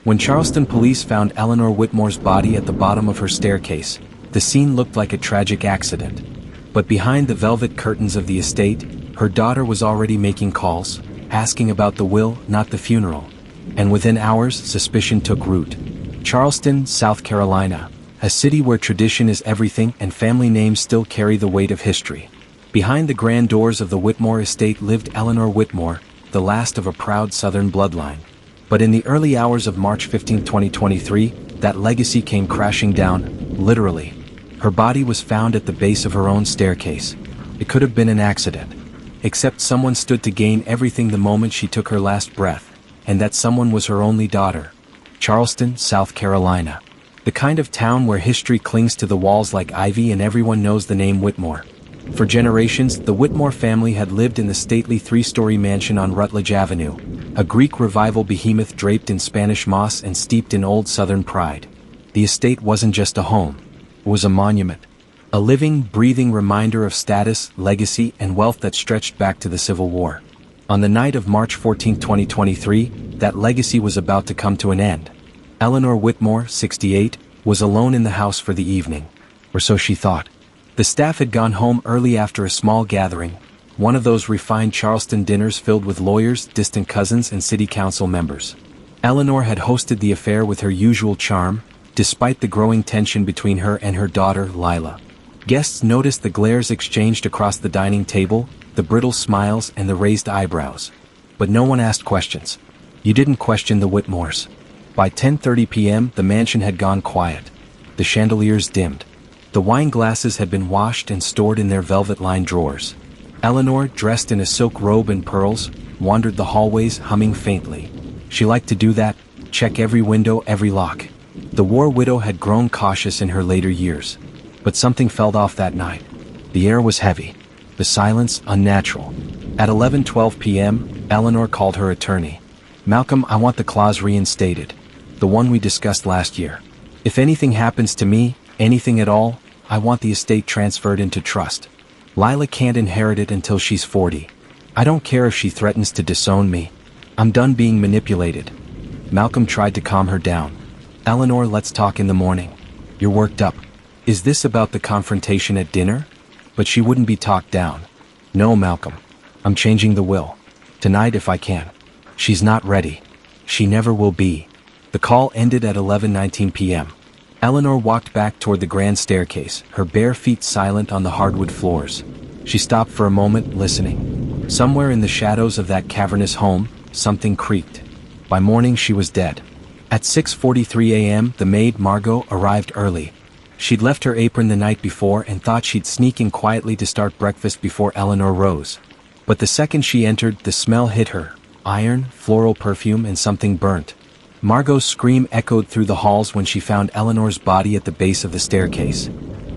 When Charleston police found Eleanor Whitmore's body at the bottom of her staircase, the scene looked like a tragic accident. But behind the velvet curtains of the estate, her daughter was already making calls, asking about the will, not the funeral. And within hours, suspicion took root. Charleston, South Carolina, a city where tradition is everything and family names still carry the weight of history. Behind the grand doors of the Whitmore estate lived Eleanor Whitmore, the last of a proud Southern bloodline. But in the early hours of March 15, 2023, that legacy came crashing down, literally. Her body was found at the base of her own staircase. It could have been an accident. Except someone stood to gain everything the moment she took her last breath, and that someone was her only daughter. Charleston, South Carolina. The kind of town where history clings to the walls like ivy and everyone knows the name Whitmore. For generations, the Whitmore family had lived in the stately three-story mansion on Rutledge Avenue, a Greek revival behemoth draped in Spanish moss and steeped in old Southern pride. The estate wasn't just a home. It was a monument. A living, breathing reminder of status, legacy, and wealth that stretched back to the Civil War. On the night of March 14, 2023, that legacy was about to come to an end. Eleanor Whitmore, 68, was alone in the house for the evening. Or so she thought. The staff had gone home early after a small gathering, one of those refined Charleston dinners filled with lawyers, distant cousins, and city council members. Eleanor had hosted the affair with her usual charm, despite the growing tension between her and her daughter, Lila. Guests noticed the glares exchanged across the dining table, the brittle smiles and the raised eyebrows. But no one asked questions. You didn't question the Whitmores. By 10:30 p.m., the mansion had gone quiet. The chandeliers dimmed. The wine glasses had been washed and stored in their velvet-lined drawers. Eleanor, dressed in a silk robe and pearls, wandered the hallways humming faintly. She liked to do that, check every window, every lock. The war widow had grown cautious in her later years. But something felt off that night. The air was heavy. The silence unnatural. At 11:12 p.m., Eleanor called her attorney. "Malcolm, I want the clause reinstated. The one we discussed last year. If anything happens to me, anything at all, I want the estate transferred into trust. Lila can't inherit it until she's 40. I don't care if she threatens to disown me. I'm done being manipulated." Malcolm tried to calm her down. "Eleanor, let's talk in the morning. You're worked up. Is this about the confrontation at dinner?" But she wouldn't be talked down. "No, Malcolm. I'm changing the will. Tonight if I can." "She's not ready. She never will be." The call ended at 11:19 p.m. Eleanor walked back toward the grand staircase, her bare feet silent on the hardwood floors. She stopped for a moment, listening. Somewhere in the shadows of that cavernous home, something creaked. By morning she was dead. At 6:43 a.m., the maid, Margot, arrived early. She'd left her apron the night before and thought she'd sneak in quietly to start breakfast before Eleanor rose. But the second she entered, the smell hit her. Iron, floral perfume, and something burnt. Margot's scream echoed through the halls when she found Eleanor's body at the base of the staircase.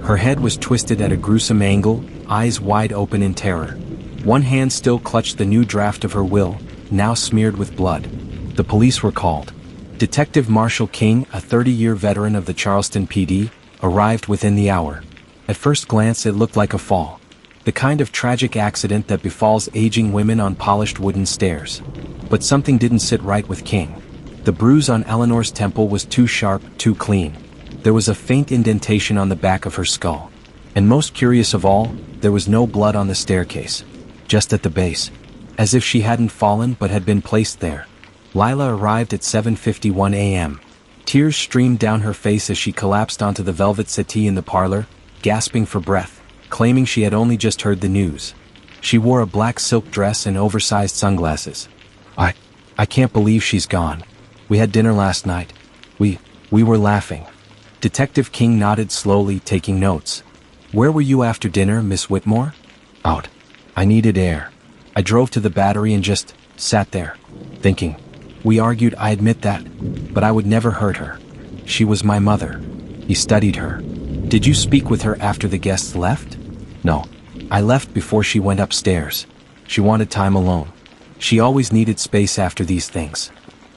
Her head was twisted at a gruesome angle, eyes wide open in terror. One hand still clutched the new draft of her will, now smeared with blood. The police were called. Detective Marshall King, a 30-year veteran of the Charleston PD, arrived within the hour. At first glance it looked like a fall. The kind of tragic accident that befalls aging women on polished wooden stairs. But something didn't sit right with King. The bruise on Eleanor's temple was too sharp, too clean. There was a faint indentation on the back of her skull. And most curious of all, there was no blood on the staircase. Just at the base. As if she hadn't fallen but had been placed there. Lila arrived at 7:51 a.m. Tears streamed down her face as she collapsed onto the velvet settee in the parlor, gasping for breath, claiming she had only just heard the news. She wore a black silk dress and oversized sunglasses. I can't believe she's gone. We had dinner last night. We were laughing." Detective King nodded slowly, taking notes. "Where were you after dinner, Miss Whitmore?" "Out. I needed air. I drove to the Battery and just sat there, thinking. We argued, I admit that, but I would never hurt her. She was my mother." He studied her. "Did you speak with her after the guests left?" "No. I left before she went upstairs. She wanted time alone. She always needed space after these things."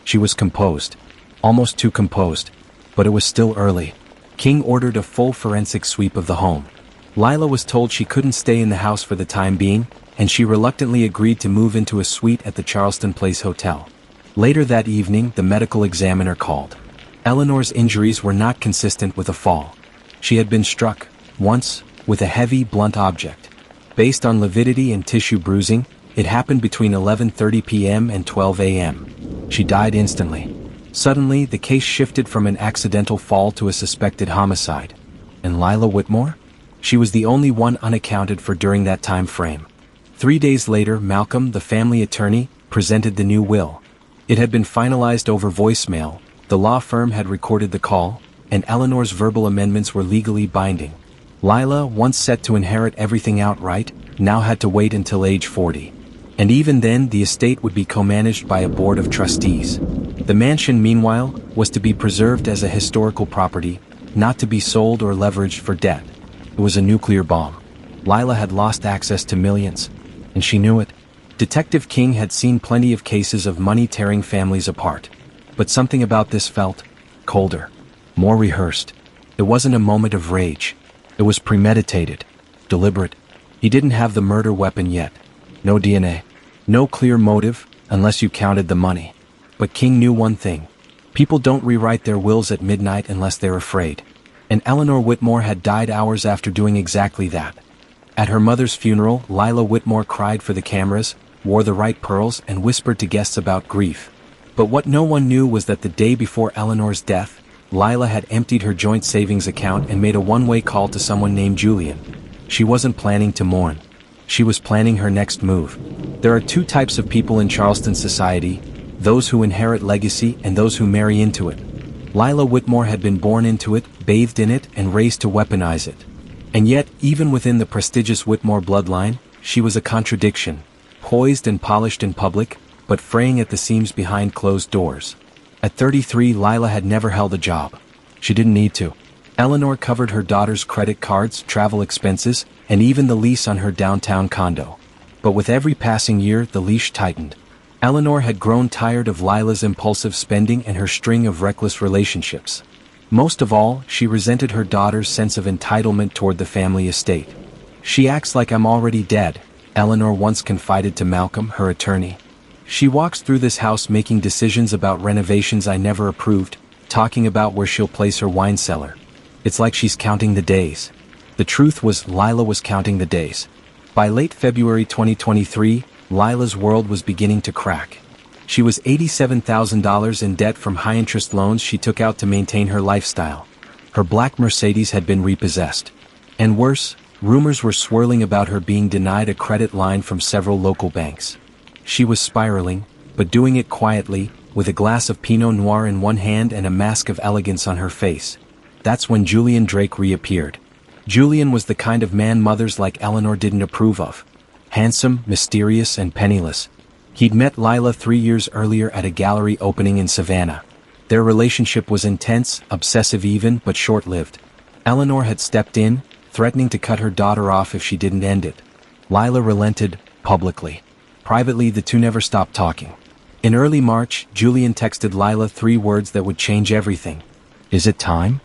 She was composed. Almost too composed. But it was still early. King ordered a full forensic sweep of the home. Lila was told she couldn't stay in the house for the time being, and she reluctantly agreed to move into a suite at the Charleston Place Hotel. Later that evening, the medical examiner called. Eleanor's injuries were not consistent with a fall. She had been struck, once, with a heavy, blunt object. Based on lividity and tissue bruising, it happened between 11:30 p.m. and 12 a.m. She died instantly. Suddenly, the case shifted from an accidental fall to a suspected homicide. And Lila Whitmore? She was the only one unaccounted for during that time frame. 3 days later, Malcolm, the family attorney, presented the new will. It had been finalized over voicemail, the law firm had recorded the call, and Eleanor's verbal amendments were legally binding. Lila, once set to inherit everything outright, now had to wait until age 40. And even then, the estate would be co-managed by a board of trustees. The mansion, meanwhile, was to be preserved as a historical property, not to be sold or leveraged for debt. It was a nuclear bomb. Lila had lost access to millions, and she knew it. Detective King had seen plenty of cases of money tearing families apart. But something about this felt colder, more rehearsed. It wasn't a moment of rage. It was premeditated, deliberate. He didn't have the murder weapon yet. No DNA. No clear motive, unless you counted the money. But King knew one thing. People don't rewrite their wills at midnight unless they're afraid. And Eleanor Whitmore had died hours after doing exactly that. At her mother's funeral, Lila Whitmore cried for the cameras, wore the right pearls, and whispered to guests about grief. But what no one knew was that the day before Eleanor's death, Lila had emptied her joint savings account and made a one-way call to someone named Julian. She wasn't planning to mourn. She was planning her next move. There are two types of people in Charleston society, those who inherit legacy and those who marry into it. Lila Whitmore had been born into it, bathed in it, and raised to weaponize it. And yet, even within the prestigious Whitmore bloodline, she was a contradiction, poised and polished in public, but fraying at the seams behind closed doors. At 33, Lila had never held a job. She didn't need to. Eleanor covered her daughter's credit cards, travel expenses, and even the lease on her downtown condo. But with every passing year, the leash tightened. Eleanor had grown tired of Lila's impulsive spending and her string of reckless relationships. Most of all, she resented her daughter's sense of entitlement toward the family estate. "She acts like I'm already dead," Eleanor once confided to Malcolm, her attorney. "She walks through this house making decisions about renovations I never approved, talking about where she'll place her wine cellar. It's like she's counting the days." The truth was, Lila was counting the days. By late February 2023, Lila's world was beginning to crack. She was $87,000 in debt from high-interest loans she took out to maintain her lifestyle. Her black Mercedes had been repossessed. And worse, rumors were swirling about her being denied a credit line from several local banks. She was spiraling, but doing it quietly, with a glass of Pinot Noir in one hand and a mask of elegance on her face. That's when Julian Drake reappeared. Julian was the kind of man mothers like Eleanor didn't approve of. Handsome, mysterious, and penniless. He'd met Lila 3 years earlier at a gallery opening in Savannah. Their relationship was intense, obsessive even, but short-lived. Eleanor had stepped in, threatening to cut her daughter off if she didn't end it. Lila relented, publicly. Privately, the two never stopped talking. In early March, Julian texted Lila 3 words that would change everything. "Is it time?"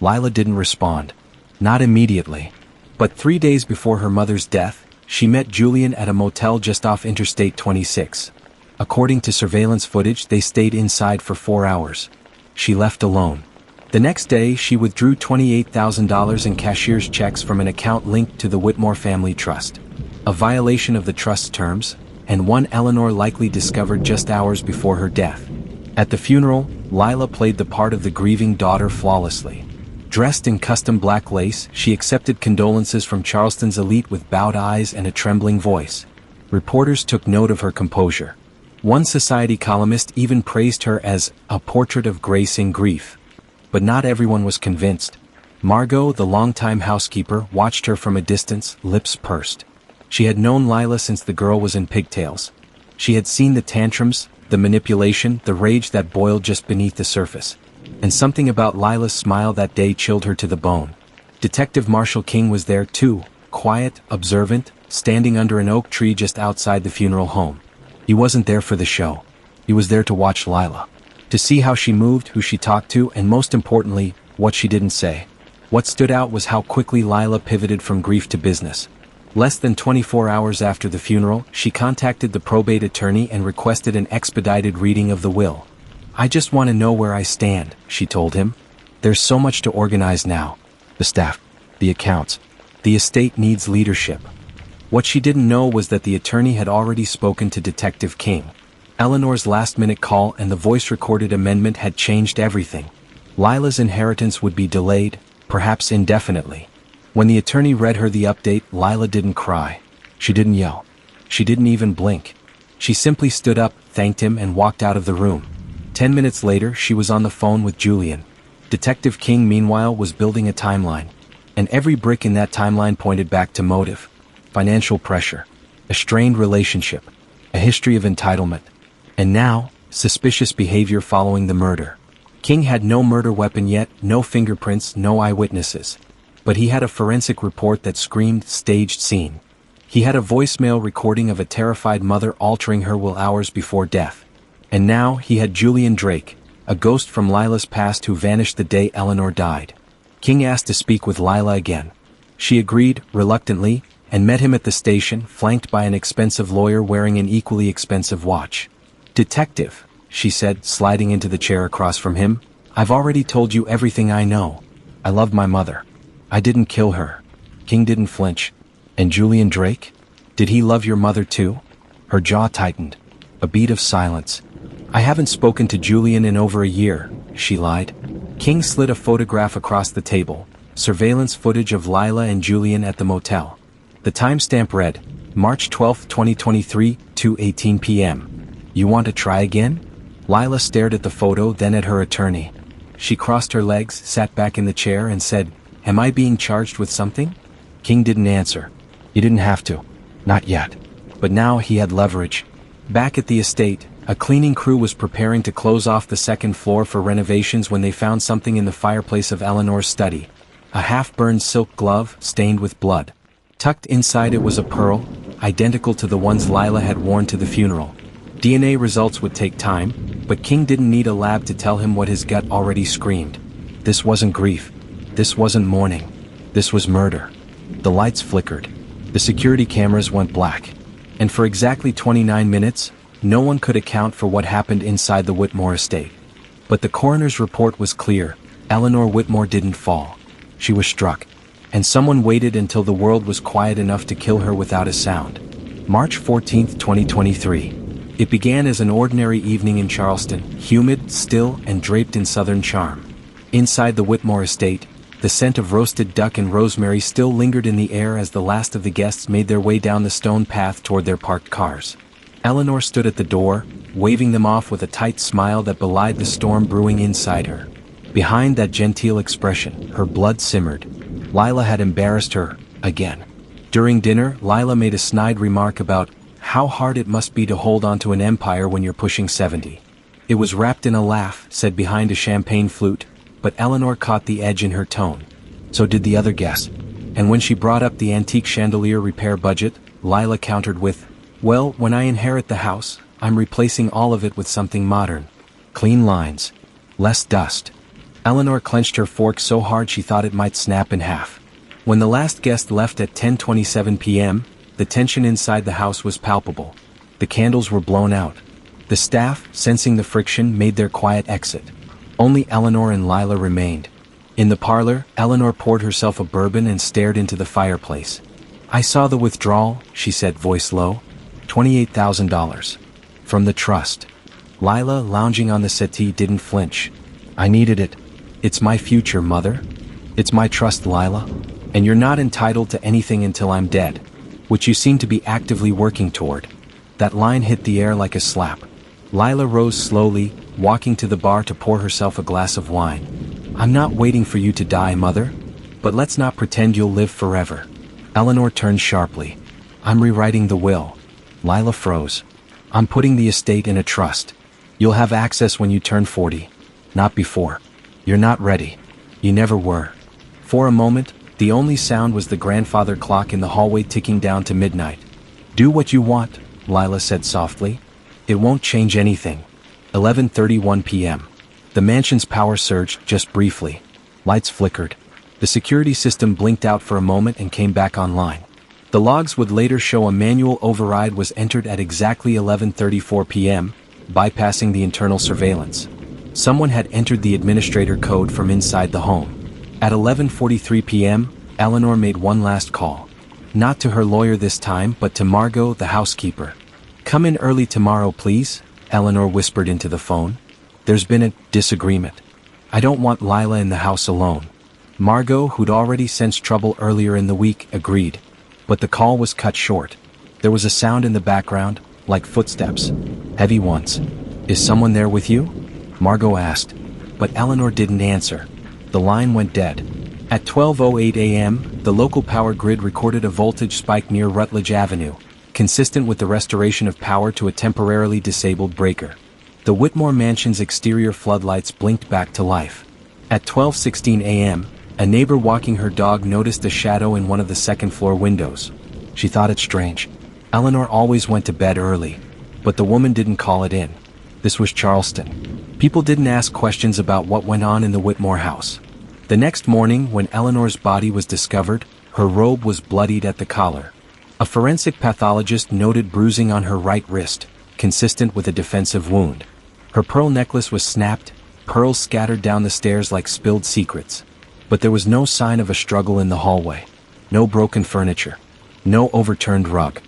Lila didn't respond. Not immediately. But 3 days before her mother's death, she met Julian at a motel just off Interstate 26. According to surveillance footage, they stayed inside for 4 hours. She left alone. The next day, she withdrew $28,000 in cashier's checks from an account linked to the Whitmore family trust. A violation of the trust's terms, and one Eleanor likely discovered just hours before her death. At the funeral, Lila played the part of the grieving daughter flawlessly. Dressed in custom black lace, she accepted condolences from Charleston's elite with bowed eyes and a trembling voice. Reporters took note of her composure. One society columnist even praised her as a portrait of grace in grief. But not everyone was convinced. Margot, the longtime housekeeper, watched her from a distance, lips pursed. She had known Lila since the girl was in pigtails. She had seen the tantrums, the manipulation, the rage that boiled just beneath the surface. And something about Lila's smile that day chilled her to the bone. Detective Marshall King was there too, quiet, observant, standing under an oak tree just outside the funeral home. He wasn't there for the show. He was there to watch Lila. To see how she moved, who she talked to, and most importantly, what she didn't say. What stood out was how quickly Lila pivoted from grief to business. Less than 24 hours after the funeral, she contacted the probate attorney and requested an expedited reading of the will. "I just want to know where I stand," she told him. "There's so much to organize now. The staff, the accounts. The estate needs leadership." What she didn't know was that the attorney had already spoken to Detective King. Eleanor's last-minute call and the voice-recorded amendment had changed everything. Lila's inheritance would be delayed, perhaps indefinitely. When the attorney read her the update, Lila didn't cry. She didn't yell. She didn't even blink. She simply stood up, thanked him, and walked out of the room. 10 minutes later, she was on the phone with Julian. Detective King, meanwhile, was building a timeline. And every brick in that timeline pointed back to motive. Financial pressure. A strained relationship. A history of entitlement. And now, suspicious behavior following the murder. King had no murder weapon yet, no fingerprints, no eyewitnesses. But he had a forensic report that screamed staged scene. He had a voicemail recording of a terrified mother altering her will hours before death. And now he had Julian Drake, a ghost from Lila's past who vanished the day Eleanor died. King asked to speak with Lila again. She agreed, reluctantly, and met him at the station, flanked by an expensive lawyer wearing an equally expensive watch. "Detective," she said, sliding into the chair across from him, "I've already told you everything I know. I love my mother. I didn't kill her." King didn't flinch. "And Julian Drake? Did he love your mother too?" Her jaw tightened. A beat of silence. "I haven't spoken to Julian in over a year," she lied. King slid a photograph across the table, surveillance footage of Lila and Julian at the motel. The timestamp read, March 12, 2023, 2:18 p.m. "You want to try again?" Lila stared at the photo, then at her attorney. She crossed her legs, sat back in the chair, and said, "Am I being charged with something?" King didn't answer. "You didn't have to. Not yet." But now he had leverage. Back at the estate, a cleaning crew was preparing to close off the second floor for renovations when they found something in the fireplace of Eleanor's study. A half-burned silk glove, stained with blood. Tucked inside it was a pearl, identical to the ones Lila had worn to the funeral. DNA results would take time, but King didn't need a lab to tell him what his gut already screamed. This wasn't grief. This wasn't mourning. This was murder. The lights flickered. The security cameras went black. And for exactly 29 minutes, no one could account for what happened inside the Whitmore estate. But the coroner's report was clear. Eleanor Whitmore didn't fall. She was struck. And someone waited until the world was quiet enough to kill her without a sound. March 14, 2023. It began as an ordinary evening in Charleston, humid, still, and draped in southern charm. Inside the Whitmore estate, the scent of roasted duck and rosemary still lingered in the air as the last of the guests made their way down the stone path toward their parked cars. Eleanor stood at the door, waving them off with a tight smile that belied the storm brewing inside her. Behind that genteel expression, her blood simmered. Lila had embarrassed her, again. During dinner, Lila made a snide remark about how hard it must be to hold on to an empire when you're pushing 70. It was wrapped in a laugh, said behind a champagne flute, but Eleanor caught the edge in her tone. So did the other guests. And when she brought up the antique chandelier repair budget, Lila countered with, "Well, when I inherit the house, I'm replacing all of it with something modern. Clean lines. Less dust." Eleanor clenched her fork so hard she thought it might snap in half. When the last guest left at 10:27 p.m., the tension inside the house was palpable. The candles were blown out. The staff, sensing the friction, made their quiet exit. Only Eleanor and Lila remained. In the parlor, Eleanor poured herself a bourbon and stared into the fireplace. "I saw the withdrawal," she said, voice low. $28,000. From the trust. Lila, lounging on the settee, didn't flinch. "I needed it. It's my future, Mother. It's my trust, Lila. And you're not entitled to anything until I'm dead. Which you seem to be actively working toward." That line hit the air like a slap. Lila rose slowly, walking to the bar to pour herself a glass of wine. "I'm not waiting for you to die, Mother. But let's not pretend you'll live forever." Eleanor turned sharply. "I'm rewriting the will." Lila froze. "I'm putting the estate in a trust. You'll have access when you turn 40. Not before. You're not ready. You never were." For a moment, the only sound was the grandfather clock in the hallway ticking down to midnight. "Do what you want," Lila said softly. "It won't change anything." 11:31 p.m. The mansion's power surged just briefly. Lights flickered. The security system blinked out for a moment and came back online. The logs would later show a manual override was entered at exactly 11:34 p.m., bypassing the internal surveillance. Someone had entered the administrator code from inside the home. At 11:43 p.m., Eleanor made one last call. Not to her lawyer this time, but to Margot, the housekeeper. "Come in early tomorrow, please," Eleanor whispered into the phone. "There's been a disagreement. I don't want Lila in the house alone." Margot, who'd already sensed trouble earlier in the week, agreed. But the call was cut short. There was a sound in the background, like footsteps. Heavy ones. "Is someone there with you?" Margot asked. But Eleanor didn't answer. The line went dead. At 12:08 a.m., the local power grid recorded a voltage spike near Rutledge Avenue, consistent with the restoration of power to a temporarily disabled breaker. The Whitmore mansion's exterior floodlights blinked back to life. At 12:16 a.m., a neighbor walking her dog noticed a shadow in one of the second-floor windows. She thought it strange. Eleanor always went to bed early, but the woman didn't call it in. This was Charleston. People didn't ask questions about what went on in the Whitmore house. The next morning, when Eleanor's body was discovered, her robe was bloodied at the collar. A forensic pathologist noted bruising on her right wrist, consistent with a defensive wound. Her pearl necklace was snapped, pearls scattered down the stairs like spilled secrets. But there was no sign of a struggle in the hallway. No broken furniture. No overturned rug.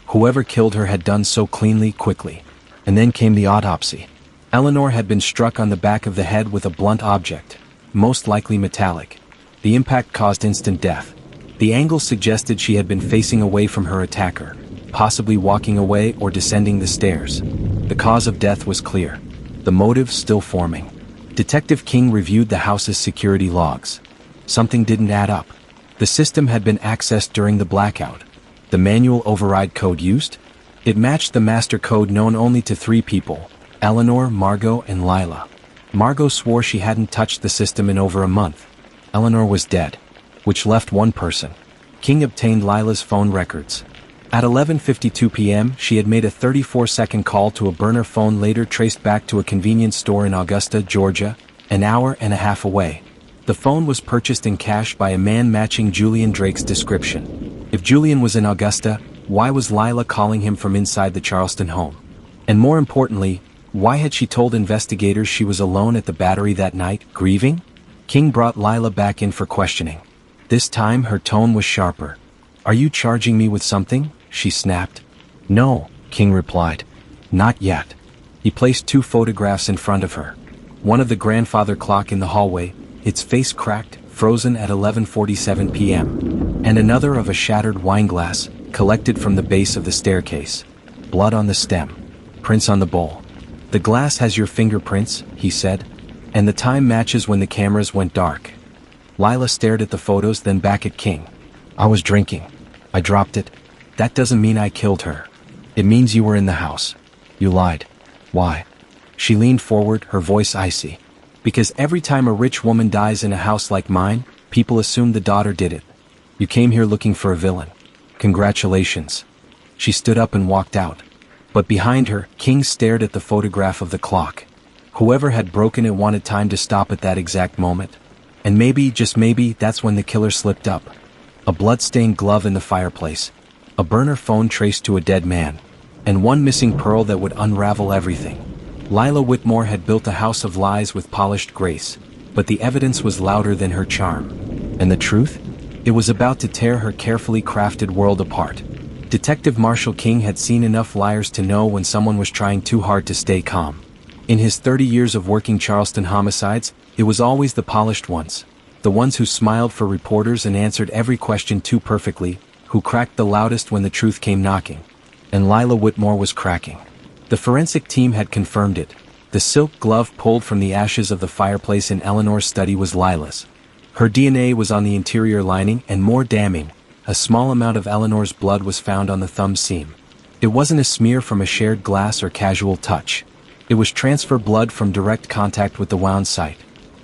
Whoever killed her had done so cleanly, quickly. And then came the autopsy. Eleanor had been struck on the back of the head with a blunt object, most likely metallic. The impact caused instant death. The angle suggested she had been facing away from her attacker, possibly walking away or descending the stairs. The cause of death was clear. The motive still forming. Detective King reviewed the house's security logs. Something didn't add up. The system had been accessed during the blackout. The manual override code used? It matched the master code known only to 3 people: Eleanor, Margot, and Lila. Margot swore she hadn't touched the system in over a month. Eleanor was dead, which left one person. King obtained Lila's phone records. At 11:52 p.m., she had made a 34-second call to a burner phone later traced back to a convenience store in Augusta, Georgia, an hour and a half away. The phone was purchased in cash by a man matching Julian Drake's description. If Julian was in Augusta, why was Lila calling him from inside the Charleston home? And more importantly, why had she told investigators she was alone at the Battery that night, grieving? King brought Lila back in for questioning. This time her tone was sharper. "Are you charging me with something?" she snapped. "No," King replied. "Not yet." He placed 2 photographs in front of her. One of the grandfather clock in the hallway, its face cracked, frozen at 11:47 p.m. And another of a shattered wine glass, collected from the base of the staircase. Blood on the stem. Prints on the bowl. "The glass has your fingerprints," he said. "And the time matches when the cameras went dark." Lila stared at the photos, then back at King. "I was drinking. I dropped it. That doesn't mean I killed her. It means you were in the house. You lied. Why?" She leaned forward, her voice icy. "Because every time a rich woman dies in a house like mine, people assume the daughter did it. You came here looking for a villain. Congratulations." She stood up and walked out. But behind her, King stared at the photograph of the clock. Whoever had broken it wanted time to stop at that exact moment. And maybe, just maybe, that's when the killer slipped up. A blood-stained glove in the fireplace. A burner phone traced to a dead man. And one missing pearl that would unravel everything. Lila Whitmore had built a house of lies with polished grace, but the evidence was louder than her charm. And the truth? It was about to tear her carefully crafted world apart. Detective Marshall King had seen enough liars to know when someone was trying too hard to stay calm. In his 30 years of working Charleston homicides, it was always the polished ones. The ones who smiled for reporters and answered every question too perfectly, who cracked the loudest when the truth came knocking. And Lila Whitmore was cracking. The forensic team had confirmed it. The silk glove pulled from the ashes of the fireplace in Eleanor's study was Lila's. Her DNA was on the interior lining, and more damning, a small amount of Eleanor's blood was found on the thumb seam. It wasn't a smear from a shared glass or casual touch. It was transfer blood from direct contact with the wound site.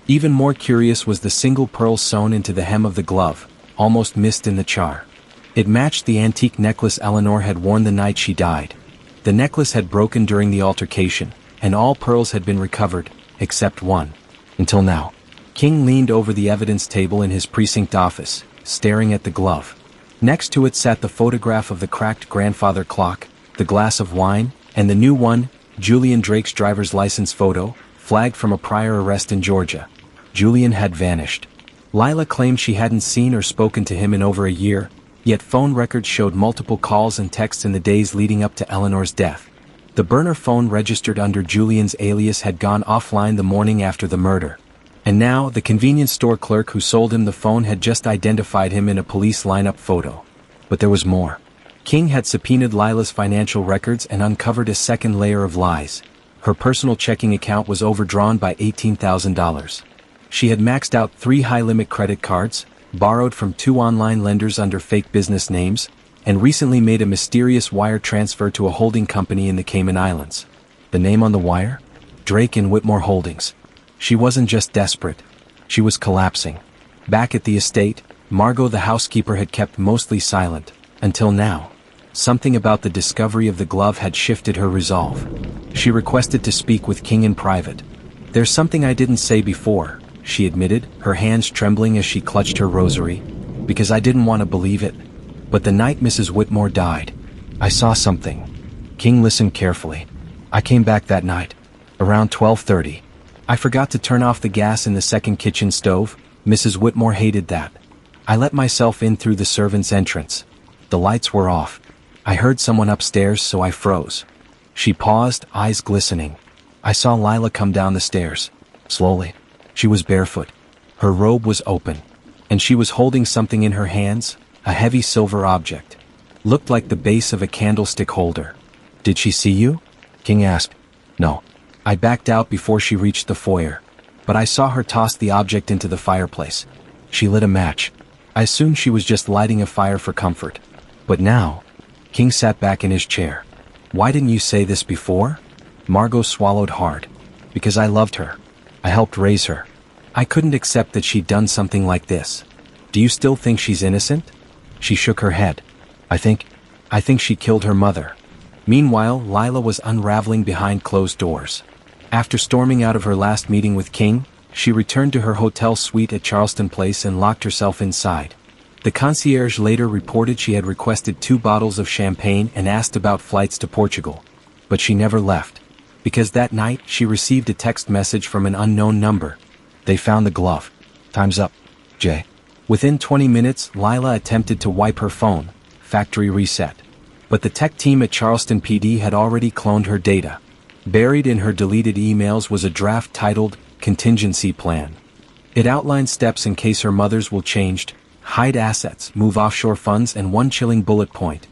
Even more curious was the single pearl sewn into the hem of the glove, almost missed in the char. It matched the antique necklace Eleanor had worn the night she died. The necklace had broken during the altercation, and all pearls had been recovered, except one. Until now. King leaned over the evidence table in his precinct office, staring at the glove. Next to it sat the photograph of the cracked grandfather clock, the glass of wine, and the new one, Julian Drake's driver's license photo, flagged from a prior arrest in Georgia. Julian had vanished. Lila claimed she hadn't seen or spoken to him in over a year, yet phone records showed multiple calls and texts in the days leading up to Eleanor's death. The burner phone registered under Julian's alias had gone offline the morning after the murder. And now, the convenience store clerk who sold him the phone had just identified him in a police lineup photo. But there was more. King had subpoenaed Lila's financial records and uncovered a second layer of lies. Her personal checking account was overdrawn by $18,000. She had maxed out 3 high-limit credit cards, borrowed from 2 online lenders under fake business names, and recently made a mysterious wire transfer to a holding company in the Cayman Islands. The name on the wire? Drake and Whitmore Holdings. She wasn't just desperate. She was collapsing. Back at the estate, Margot the housekeeper had kept mostly silent, until now. Something about the discovery of the glove had shifted her resolve. She requested to speak with King in private. "There's something I didn't say before," she admitted, her hands trembling as she clutched her rosary, "because I didn't want to believe it. But the night Mrs. Whitmore died, I saw something." King listened carefully. "I came back that night, around 12:30. I forgot to turn off the gas in the second kitchen stove. Mrs. Whitmore hated that. I let myself in through the servant's entrance. The lights were off. I heard someone upstairs, so I froze." She paused, eyes glistening. "I saw Lila come down the stairs. Slowly. She was barefoot. Her robe was open. And she was holding something in her hands, a heavy silver object. Looked like the base of a candlestick holder." "Did she see you?" King asked. "No. I backed out before she reached the foyer. But I saw her toss the object into the fireplace. She lit a match. I assumed she was just lighting a fire for comfort. But now..." King sat back in his chair. "Why didn't you say this before?" Margot swallowed hard. "Because I loved her. I helped raise her. I couldn't accept that she'd done something like this. Do you still think she's innocent?" She shook her head. I think she killed her mother." Meanwhile, Lila was unraveling behind closed doors. After storming out of her last meeting with King, she returned to her hotel suite at Charleston Place and locked herself inside. The concierge later reported she had requested 2 bottles of champagne and asked about flights to Portugal. But she never left. Because that night, she received a text message from an unknown number. "They found the glove. Time's up, Jay." Within 20 minutes, Lila attempted to wipe her phone, factory reset. But the tech team at Charleston PD had already cloned her data. Buried in her deleted emails was a draft titled, "Contingency Plan." It outlined steps in case her mother's will changed, hide assets, move offshore funds, and one chilling bullet point.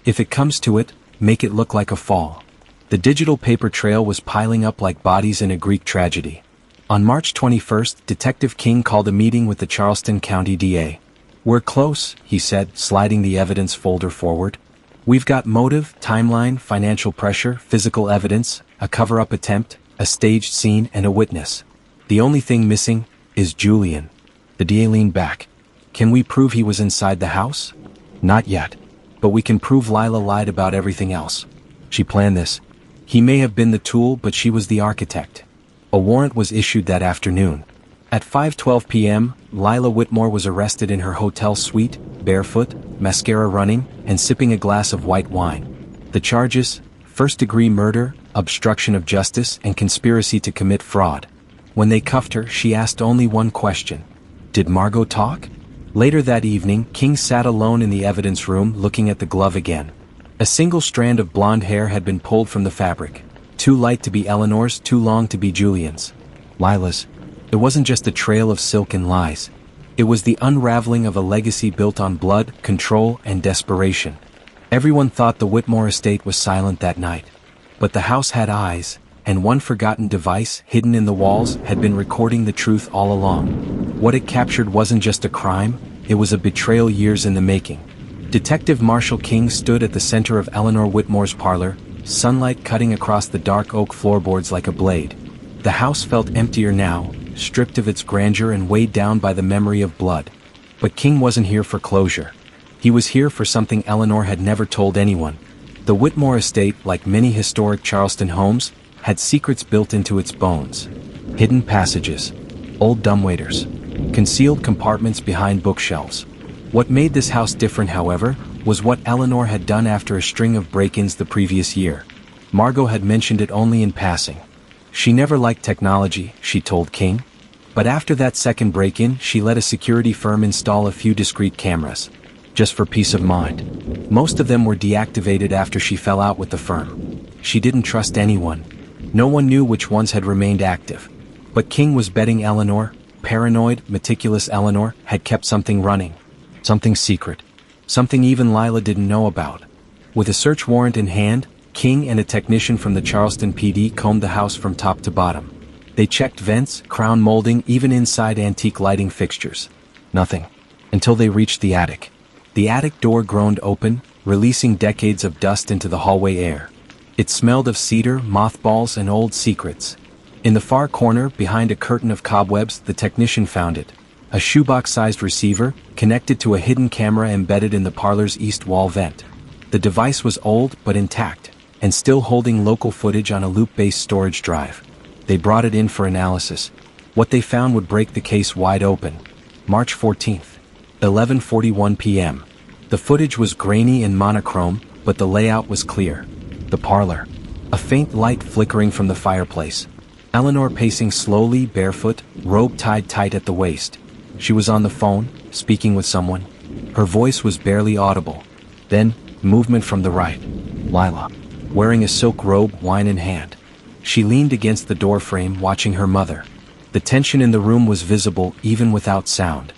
If it comes to it, make it look like a fall. The digital paper trail was piling up like bodies in a Greek tragedy. On March 21st, Detective King called a meeting with the Charleston County DA. "We're close," he said, sliding the evidence folder forward. "We've got motive, timeline, financial pressure, physical evidence, a cover-up attempt, a staged scene, and a witness. The only thing missing is Julian." The DA leaned back. "Can we prove he was inside the house?" "Not yet. But we can prove Lila lied about everything else. She planned this. He may have been the tool, but she was the architect." A warrant was issued that afternoon. At 5:12 p.m., Lila Whitmore was arrested in her hotel suite, barefoot, mascara running, and sipping a glass of white wine. The charges: first-degree murder, obstruction of justice, and conspiracy to commit fraud. When they cuffed her, she asked only one question. Did Margot talk? Later that evening, King sat alone in the evidence room looking at the glove again. A single strand of blonde hair had been pulled from the fabric. Too light to be Eleanor's, too long to be Julian's. Lila's. It wasn't just a trail of silk and lies. It was the unraveling of a legacy built on blood, control, and desperation. Everyone thought the Whitmore estate was silent that night. But the house had eyes, and one forgotten device, hidden in the walls, had been recording the truth all along. What it captured wasn't just a crime, it was a betrayal years in the making. Detective Marshall King stood at the center of Eleanor Whitmore's parlor, sunlight cutting across the dark oak floorboards like a blade. The house felt emptier now, stripped of its grandeur and weighed down by the memory of blood. But King wasn't here for closure. He was here for something Eleanor had never told anyone. The Whitmore estate, like many historic Charleston homes, had secrets built into its bones. Hidden passages, old dumbwaiters, concealed compartments behind bookshelves. What made this house different, however, was what Eleanor had done after a string of break-ins the previous year. Margot had mentioned it only in passing. She never liked technology, she told King. But after that second break-in, she let a security firm install a few discreet cameras. Just for peace of mind. Most of them were deactivated after she fell out with the firm. She didn't trust anyone. No one knew which ones had remained active. But King was betting Eleanor, paranoid, meticulous Eleanor, had kept something running. Something secret. Something even Lila didn't know about. With a search warrant in hand, King and a technician from the Charleston PD combed the house from top to bottom. They checked vents, crown molding, even inside antique lighting fixtures. Nothing. Until they reached the attic. The attic door groaned open, releasing decades of dust into the hallway air. It smelled of cedar, mothballs, and old secrets. In the far corner, behind a curtain of cobwebs, the technician found it. A shoebox-sized receiver, connected to a hidden camera embedded in the parlor's east wall vent. The device was old but intact, and still holding local footage on a loop-based storage drive. They brought it in for analysis. What they found would break the case wide open. March 14th, 11:41 p.m. The footage was grainy and monochrome, but the layout was clear. The parlor. A faint light flickering from the fireplace. Eleanor pacing slowly, barefoot, robe tied tight at the waist. She was on the phone, speaking with someone. Her voice was barely audible. Then, movement from the right. Lila. Wearing a silk robe, wine in hand. She leaned against the doorframe, watching her mother. The tension in the room was visible, even without sound.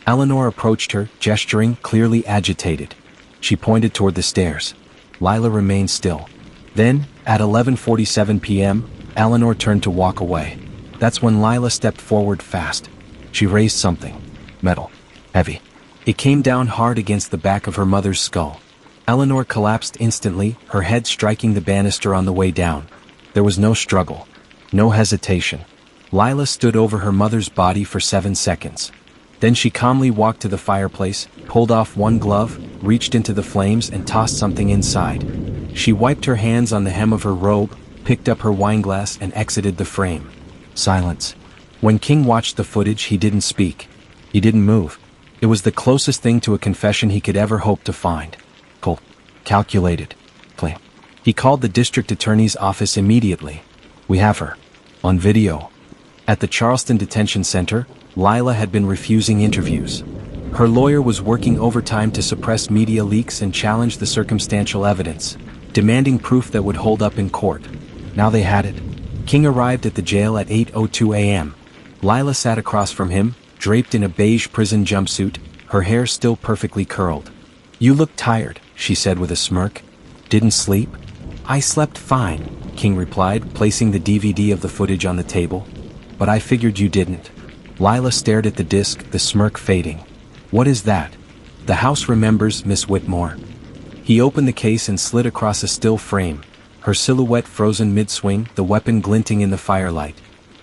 Eleanor approached her, gesturing, clearly agitated. She pointed toward the stairs. Lila remained still. Then, at 11:47 p.m., Eleanor turned to walk away. That's when Lila stepped forward fast. She raised something. Metal. Heavy. It came down hard against the back of her mother's skull. Eleanor collapsed instantly, her head striking the banister on the way down. There was no struggle. No hesitation. Lila stood over her mother's body for 7 seconds. Then she calmly walked to the fireplace, pulled off one glove, reached into the flames and tossed something inside. She wiped her hands on the hem of her robe, picked up her wineglass and exited the frame. Silence. When King watched the footage, he didn't speak. He didn't move. It was the closest thing to a confession he could ever hope to find. Cold. Calculated. Clean. He called the district attorney's office immediately. We have her. On video. At the Charleston Detention Center, Lila had been refusing interviews. Her lawyer was working overtime to suppress media leaks and challenge the circumstantial evidence, demanding proof that would hold up in court. Now they had it. King arrived at the jail at 8:02 a.m. Lila sat across from him, draped in a beige prison jumpsuit, her hair still perfectly curled. You look tired, she said with a smirk. Didn't sleep? I slept fine, King replied, placing the DVD of the footage on the table. But I figured you didn't. Lila stared at the disc, the smirk fading. What is that? The house remembers, Miss Whitmore. He opened the case and slid across a still frame, her silhouette frozen mid-swing, the weapon glinting in the firelight.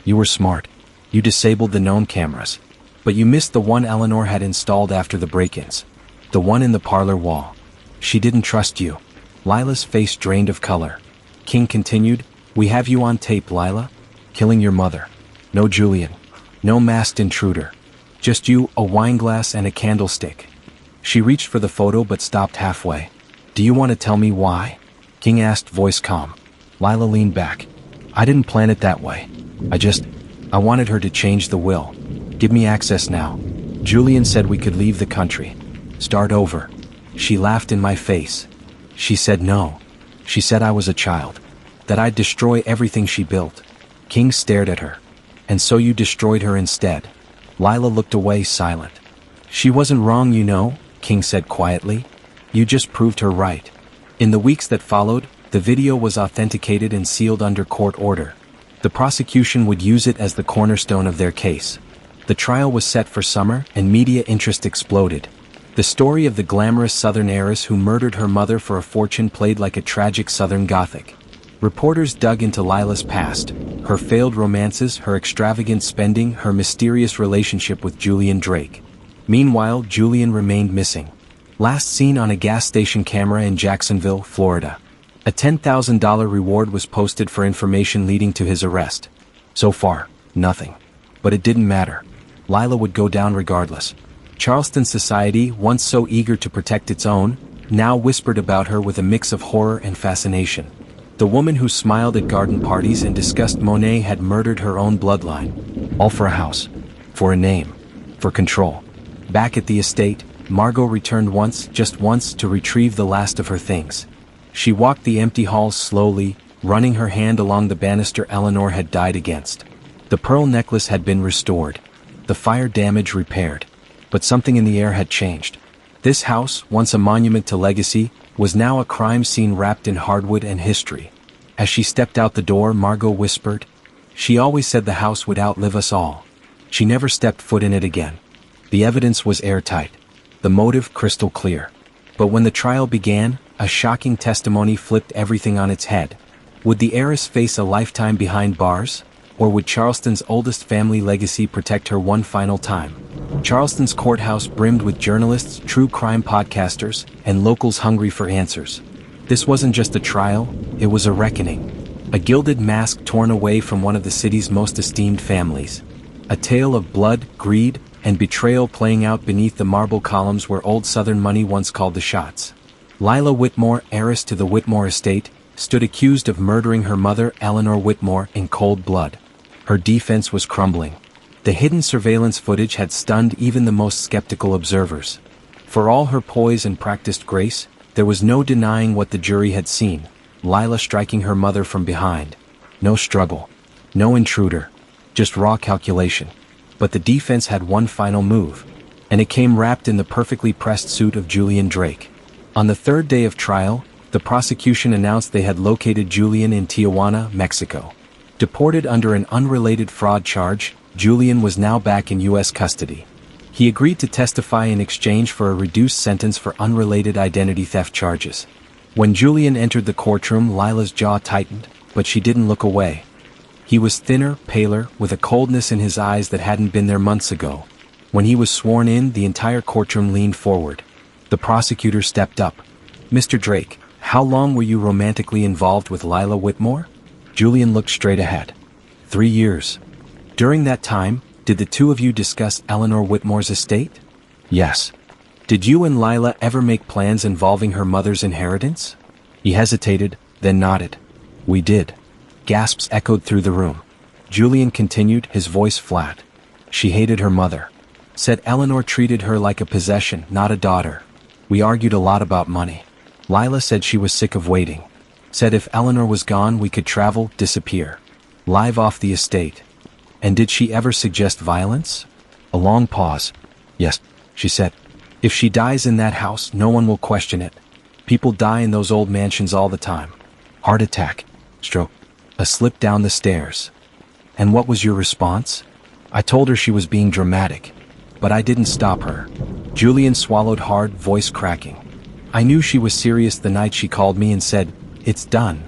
You were smart. You disabled the known cameras. But you missed the one Eleanor had installed after the break-ins. The one in the parlor wall. She didn't trust you. Lila's face drained of color. King continued, We have you on tape, Lila. Killing your mother. No Julian. No masked intruder. Just you, a wineglass and a candlestick. She reached for the photo but stopped halfway. Do you want to tell me why? King asked, voice calm. Lila leaned back. I didn't plan it that way. I wanted her to change the will. Give me access now. Julian said we could leave the country. Start over. She laughed in my face. She said no. She said I was a child. That I'd destroy everything she built. King stared at her. And so you destroyed her instead. Lila looked away, silent. She wasn't wrong, you know, King said quietly. You just proved her right. In the weeks that followed, the video was authenticated and sealed under court order. The prosecution would use it as the cornerstone of their case. The trial was set for summer, and media interest exploded. The story of the glamorous Southern heiress who murdered her mother for a fortune played like a tragic Southern Gothic. Reporters dug into Lila's past, her failed romances, her extravagant spending, her mysterious relationship with Julian Drake. Meanwhile, Julian remained missing. Last seen on a gas station camera in Jacksonville, Florida. A $10,000 reward was posted for information leading to his arrest. So far, nothing. But it didn't matter. Lila would go down regardless. Charleston society, once so eager to protect its own, now whispered about her with a mix of horror and fascination. The woman who smiled at garden parties and discussed Monet had murdered her own bloodline. All for a house. For a name. For control. Back at the estate, Margot returned once, just once, to retrieve the last of her things. She walked the empty halls slowly, running her hand along the banister Eleanor had died against. The pearl necklace had been restored. The fire damage repaired. But something in the air had changed. This house, once a monument to legacy, was now a crime scene wrapped in hardwood and history. As she stepped out the door, Margot whispered, "She always said the house would outlive us all." She never stepped foot in it again. The evidence was airtight. The motive crystal clear. But when the trial began, a shocking testimony flipped everything on its head. Would the heiress face a lifetime behind bars? Or would Charleston's oldest family legacy protect her one final time? Charleston's courthouse brimmed with journalists, true crime podcasters, and locals hungry for answers. This wasn't just a trial, it was a reckoning. A gilded mask torn away from one of the city's most esteemed families. A tale of blood, greed, and betrayal playing out beneath the marble columns where old Southern money once called the shots. Lila Whitmore, heiress to the Whitmore estate, stood accused of murdering her mother, Eleanor Whitmore, in cold blood. Her defense was crumbling. The hidden surveillance footage had stunned even the most skeptical observers. For all her poise and practiced grace, there was no denying what the jury had seen. Lila striking her mother from behind. No struggle. No intruder. Just raw calculation. But the defense had one final move. And it came wrapped in the perfectly pressed suit of Julian Drake. On the third day of trial, the prosecution announced they had located Julian in Tijuana, Mexico. Deported under an unrelated fraud charge, Julian was now back in U.S. custody. He agreed to testify in exchange for a reduced sentence for unrelated identity theft charges. When Julian entered the courtroom, Lila's jaw tightened, but she didn't look away. He was thinner, paler, with a coldness in his eyes that hadn't been there months ago. When he was sworn in, the entire courtroom leaned forward. The prosecutor stepped up. "Mr. Drake, how long were you romantically involved with Lila Whitmore?" Julian looked straight ahead. 3 years. During that time, did the two of you discuss Eleanor Whitmore's estate? Yes. Did you and Lila ever make plans involving her mother's inheritance? He hesitated, then nodded. We did. Gasps echoed through the room. Julian continued, his voice flat. She hated her mother. Said Eleanor treated her like a possession, not a daughter. We argued a lot about money. Lila said she was sick of waiting. Said if Eleanor was gone we could travel, disappear. Live off the estate. And did she ever suggest violence? A long pause. Yes, she said. If she dies in that house, no one will question it. People die in those old mansions all the time. Heart attack. Stroke. A slip down the stairs. And what was your response? I told her she was being dramatic. But I didn't stop her. Julian swallowed hard, voice cracking. I knew she was serious the night she called me and said, "It's done."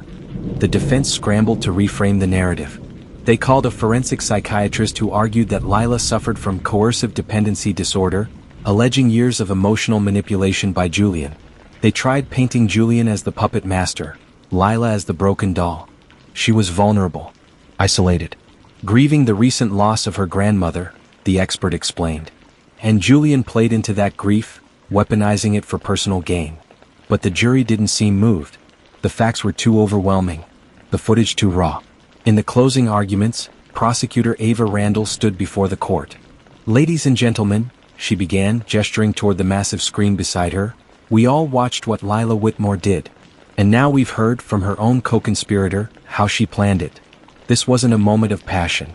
The defense scrambled to reframe the narrative. They called a forensic psychiatrist who argued that Lila suffered from coercive dependency disorder, alleging years of emotional manipulation by Julian. They tried painting Julian as the puppet master, Lila as the broken doll. She was vulnerable, isolated, grieving the recent loss of her grandmother, the expert explained. And Julian played into that grief, weaponizing it for personal gain. But the jury didn't seem moved. The facts were too overwhelming, the footage too raw. In the closing arguments, prosecutor Ava Randall stood before the court. "Ladies and gentlemen," she began, gesturing toward the massive screen beside her, "we all watched what Lila Whitmore did. And now we've heard from her own co-conspirator how she planned it. This wasn't a moment of passion.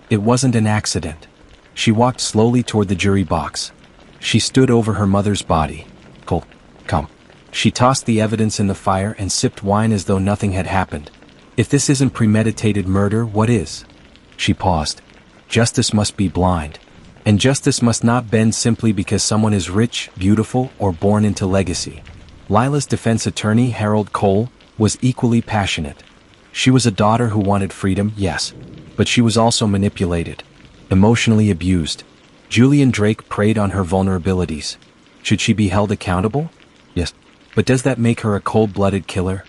It wasn't an accident." She walked slowly toward the jury box. She stood over her mother's body. Come. She tossed the evidence in the fire and sipped wine as though nothing had happened. If this isn't premeditated murder, what is? She paused. Justice must be blind. And justice must not bend simply because someone is rich, beautiful, or born into legacy. Lila's defense attorney, Harold Cole, was equally passionate. She was a daughter who wanted freedom, yes, but she was also manipulated, emotionally abused. Julian Drake preyed on her vulnerabilities. Should she be held accountable? Yes. But does that make her a cold-blooded killer?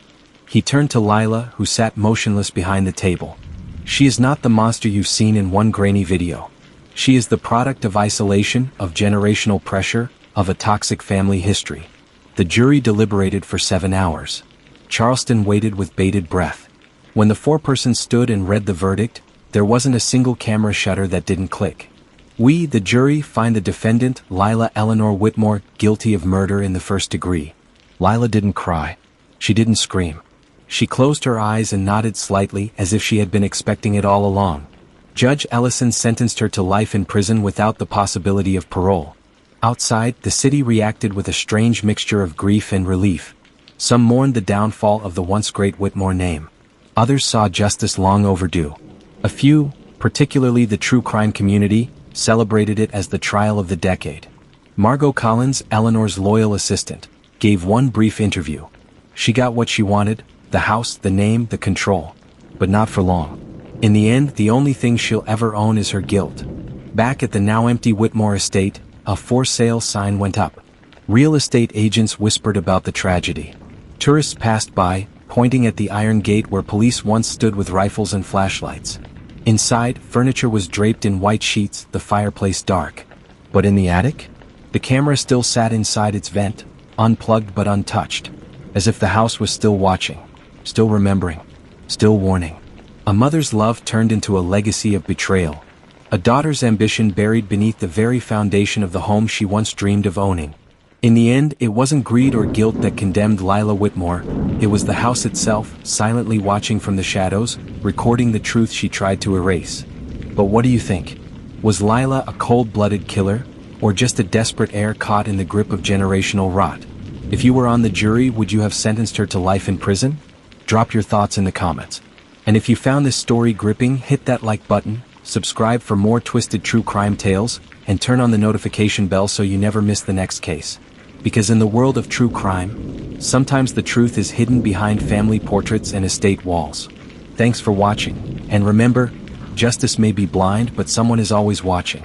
He turned to Lila, who sat motionless behind the table. She is not the monster you've seen in one grainy video. She is the product of isolation, of generational pressure, of a toxic family history. The jury deliberated for 7 hours. Charleston waited with bated breath. When the foreperson stood and read the verdict, there wasn't a single camera shutter that didn't click. We, the jury, find the defendant, Lila Eleanor Whitmore, guilty of murder in the first degree. Lila didn't cry. She didn't scream. She closed her eyes and nodded slightly as if she had been expecting it all along. Judge Ellison sentenced her to life in prison without the possibility of parole. Outside, the city reacted with a strange mixture of grief and relief. Some mourned the downfall of the once great Whitmore name. Others saw justice long overdue. A few, particularly the true crime community, celebrated it as the trial of the decade. Margot Collins, Eleanor's loyal assistant, gave one brief interview. She got what she wanted, the house, the name, the control. But not for long. In the end, the only thing she'll ever own is her guilt. Back at the now empty Whitmore estate, a for sale sign went up. Real estate agents whispered about the tragedy. Tourists passed by, pointing at the iron gate where police once stood with rifles and flashlights. Inside, furniture was draped in white sheets, the fireplace dark. But in the attic? The camera still sat inside its vent, unplugged but untouched, as if the house was still watching, still remembering, still warning. A mother's love turned into a legacy of betrayal. A daughter's ambition buried beneath the very foundation of the home she once dreamed of owning. In the end, it wasn't greed or guilt that condemned Lila Whitmore, it was the house itself, silently watching from the shadows, recording the truth she tried to erase. But what do you think? Was Lila a cold-blooded killer, or just a desperate heir caught in the grip of generational rot? If you were on the jury, would you have sentenced her to life in prison? Drop your thoughts in the comments. And if you found this story gripping, hit that like button, subscribe for more twisted true crime tales, and turn on the notification bell so you never miss the next case. Because in the world of true crime, sometimes the truth is hidden behind family portraits and estate walls. Thanks for watching, and remember, justice may be blind, but someone is always watching.